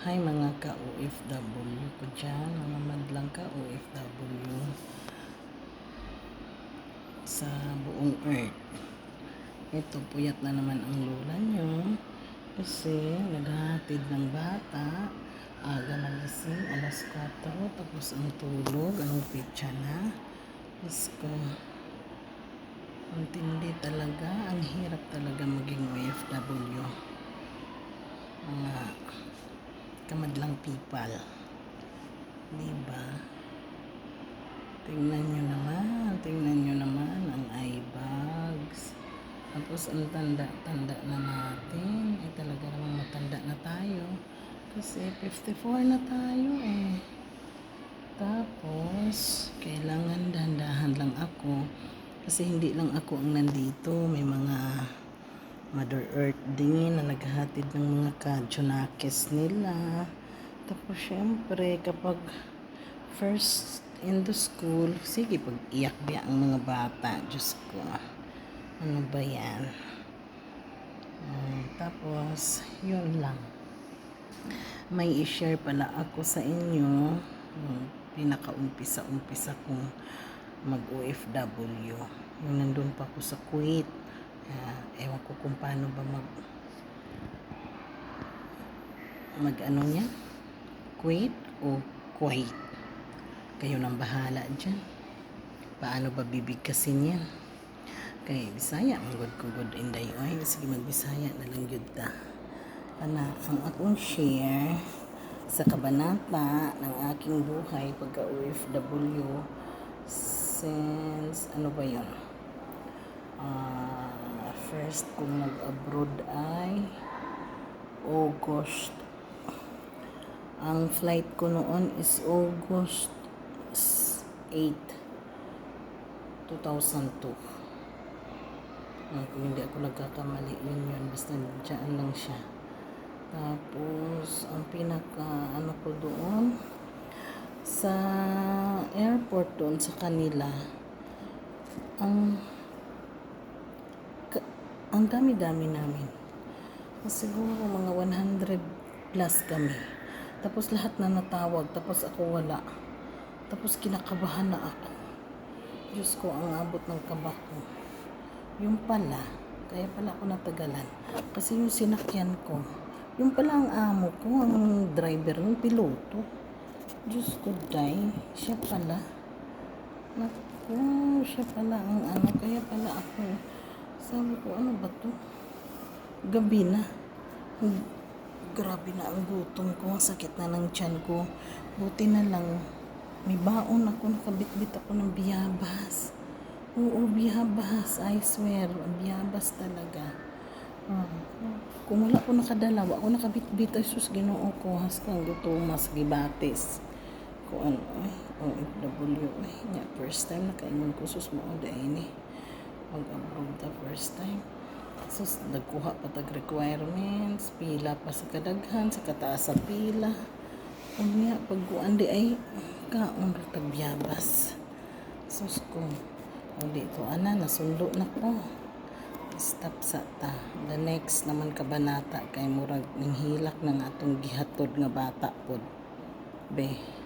Hi mga ka-OFW ko dyan, mga madlang ka-OFW sa buong earth. Ito, puyat na naman ang lola nyo kasi naghahatid ng bata. Aga nagising, alas 4, tapos ang tulog, anong pitsa na. Diyos ko, ang tindi talaga, ang hirap talaga maging OFW. Mga kamadlang people. Diba? Tingnan nyo naman ang eye bags. Tapos ang tanda na natin. Talaga namang matanda na tayo. Kasi 54 na tayo eh. Tapos, kailangan dahan-dahan lang ako. Kasi hindi lang ako ang nandito. May mga Mother Earth din na naghahatid ng mga kadjonakis nila. Tapos syempre kapag first in the school, sige pag-iyak biya ang mga bata. Diyos ko, ano ba yan? Tapos yun lang. May i-share pala ako sa inyo pinaka-umpisa kong mag-OFW. Yung nandun pa ako sa Kuwait. Ewan ko kung paano ba mag ano niya? Kuwait o Kuwait? Kayo nang bahala dyan. Paano ba bibigkasin yan? Kay Bisaya, manggod ko good inday. Ay, sige mag-Bisaya na lang yun ta. Ang akong share sa kabanata ng aking buhay pagka-OFW since, ano ba yun? First kong nag-abroad ay August. Ang flight ko noon is August 8, 2002. Kung hindi ako nagkakamali, yun. Basta dyan lang siya. Tapos, ang ano ko doon, sa airport doon sa kanila, ang dami-dami namin. Siguro mga 100 plus kami. Tapos lahat na natawag, tapos ako wala. Tapos kinakabahan na ako. Diyos ko, ang abot ng kaba ko. Yung pala, kaya pala ako natagalan. Kasi yung sinakyan ko, yung pala ang amo ko, ang driver ng piloto. Diyos ko, siya pala. Naku, siya pala ang ano, kaya pala ako. Sabi ko, ano ba to? Gabi na. Grabe na ang gutom ko, ang sakit na ng tiyan ko. Buti na lang, may baon ako, nakabitbit ako ng biyabas. Oo, biyabas, I swear, biyabas talaga. Kung wala ko nakadala, ako nakabitbit, ay sus, Ginoo ko, haskang gutomas, gibatis. Kung ano, OFW, first time nakaingon ko, sus mo, dahil mag-abroad the first time. Sus, nagkuha pa tag requirements, pila pa sa kadaghan, sa kataas sa pila. Kung niya, pagkuhan di ay, kaon tag biyabas. Sus ko, o dito, nasundo na ko. Stop sa ta. The next naman kabanata, kay murag ng hilak ng atong gihatod nga bata pod. Be,